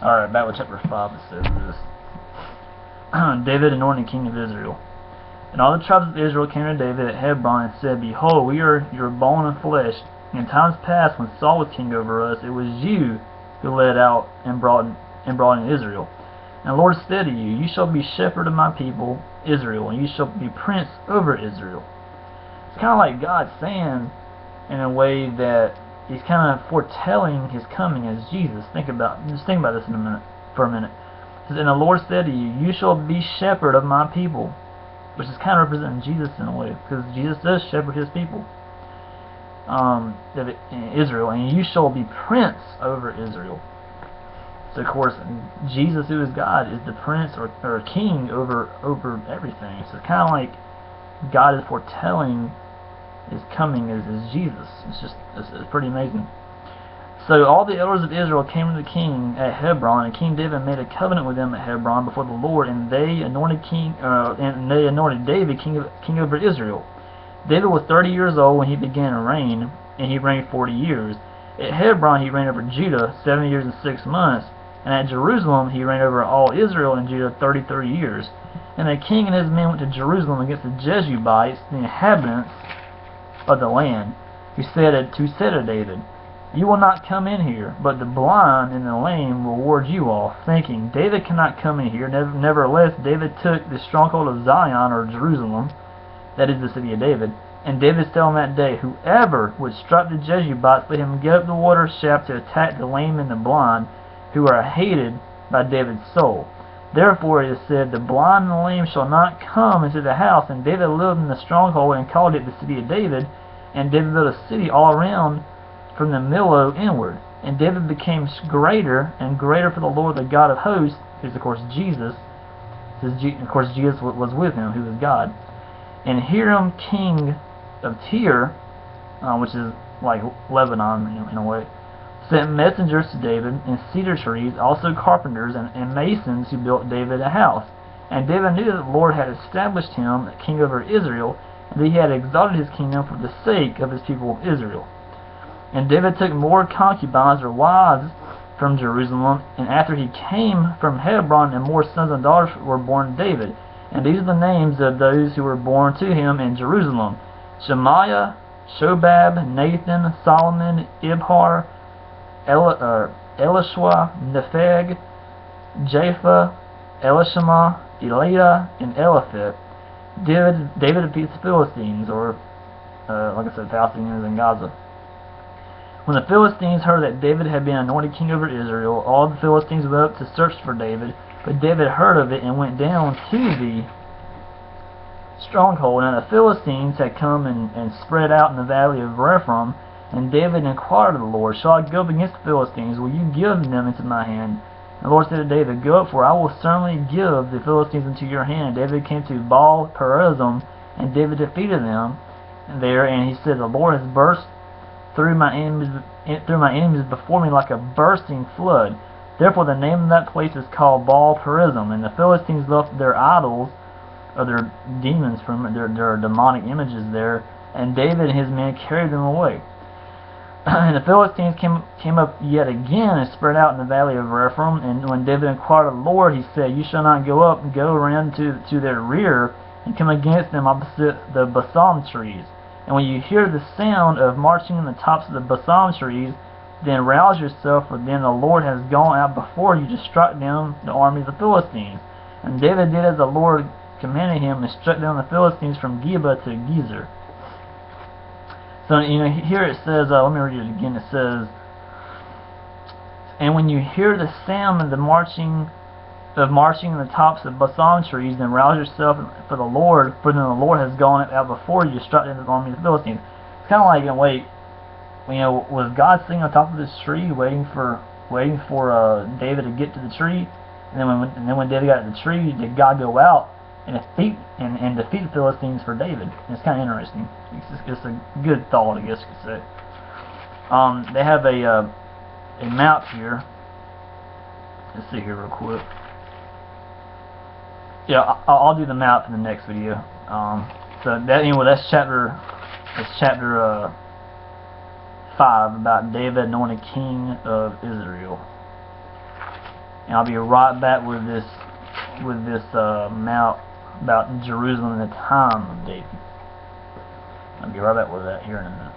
Alright, back with chapter 5. It says this. David anointed king of Israel. And all the tribes of Israel came to David at Hebron and said, Behold, we are your bone and flesh. In times past, when Saul was king over us, it was you who led out and brought in Israel. And the Lord said to you, You shall be shepherd of my people, Israel, and you shall be prince over Israel. It's kind of like God saying, in a way that He's kind of foretelling His coming as Jesus. Just think about this for a minute. It says, And the Lord said to you, You shall be shepherd of my people, which is kind of representing Jesus in a way, because Jesus does shepherd His people, Israel, and you shall be prince over Israel. So of course, Jesus, who is God, is the prince or king over everything. So it's kind of like God is foretelling His coming as Jesus. It's pretty amazing. So all the elders of Israel came to the king at Hebron, and King David made a covenant with them at Hebron before the Lord, and they anointed David king over Israel. David was 30 years old when he began to reign, and he reigned 40 years. At Hebron he reigned over Judah 7 years and 6 months, and at Jerusalem he reigned over all Israel and Judah 33 years. And the king and his men went to Jerusalem against the Jebusites, the inhabitants of the land, who said to David, You will not come in here, but the blind and the lame will ward you off, thinking, David cannot come in here. Nevertheless, David took the stronghold of Zion, or Jerusalem, that is the city of David. And David said on that day, Whoever would strike the Jebusites, let him get up the water shaft to attack the lame and the blind, who are hated by David's soul. Therefore it is said, The blind and the lame shall not come into the house. And David lived in the stronghold and called it the city of David. And David built a city all around from the Millo inward. And David became greater and greater for the Lord, the God of hosts, who is of course Jesus. Of course Jesus was with him, who is God. And Hiram, king of Tyre, which is like Lebanon in a way, sent messengers to David and cedar trees, also carpenters and masons, who built David a house. And David knew that the Lord had established him king over Israel, and that he had exalted his kingdom for the sake of his people Israel. And David took more concubines or wives from Jerusalem, and after he came from Hebron, and more sons and daughters were born to David. And these are the names of those who were born to him in Jerusalem: Shemaiah, Shobab, Nathan, Solomon, Ibhar, Elishua, Nepheg, Japha, Elishama, Eliah, and Eliphaz. David defeats the Philistines, or like I said, Palestinians in Gaza. When the Philistines heard that David had been anointed king over Israel, all the Philistines went up to search for David. But David heard of it and went down to the stronghold. And the Philistines had come and spread out in the valley of Rephaim. And David inquired of the Lord, Shall I go up against the Philistines? Will you give them into my hand? And the Lord said to David, Go up, for I will certainly give the Philistines into your hand. And David came to Baal Perazim, and David defeated them there. And he said, The Lord has burst through my enemies before me like a bursting flood. Therefore the name of that place is called Baal Perazim. And the Philistines left their idols, or their demons, from their demonic images there, and David and his men carried them away. And the Philistines came up yet again and spread out in the valley of Rephaim. And when David inquired of the Lord, he said, You shall not go up and go around to their rear and come against them opposite the balsam trees. And when you hear the sound of marching in the tops of the balsam trees, then rouse yourself, for then the Lord has gone out before you to strike down the army of the Philistines. And David did as the Lord commanded him, and struck down the Philistines from Geba to Gezer. So here it says, let me read it again. It says, And when you hear the sound of the marching in the tops of balsam trees, then rouse yourself for the Lord, for then the Lord has gone out before you to strike down the army of the Philistines. It's kind of like, was God sitting on top of this tree waiting for David to get to the tree? And then when David got to the tree, did God go out and defeat the Philistines for David? And it's kind of interesting. It's a good thought, I guess you could say. They have a map here. Let's see here real quick. Yeah, I'll do the map in the next video. So that's chapter 5 about David anointed king of Israel. And I'll be right back with this mount about Jerusalem in the time of David. I'll be right back with that here in a minute.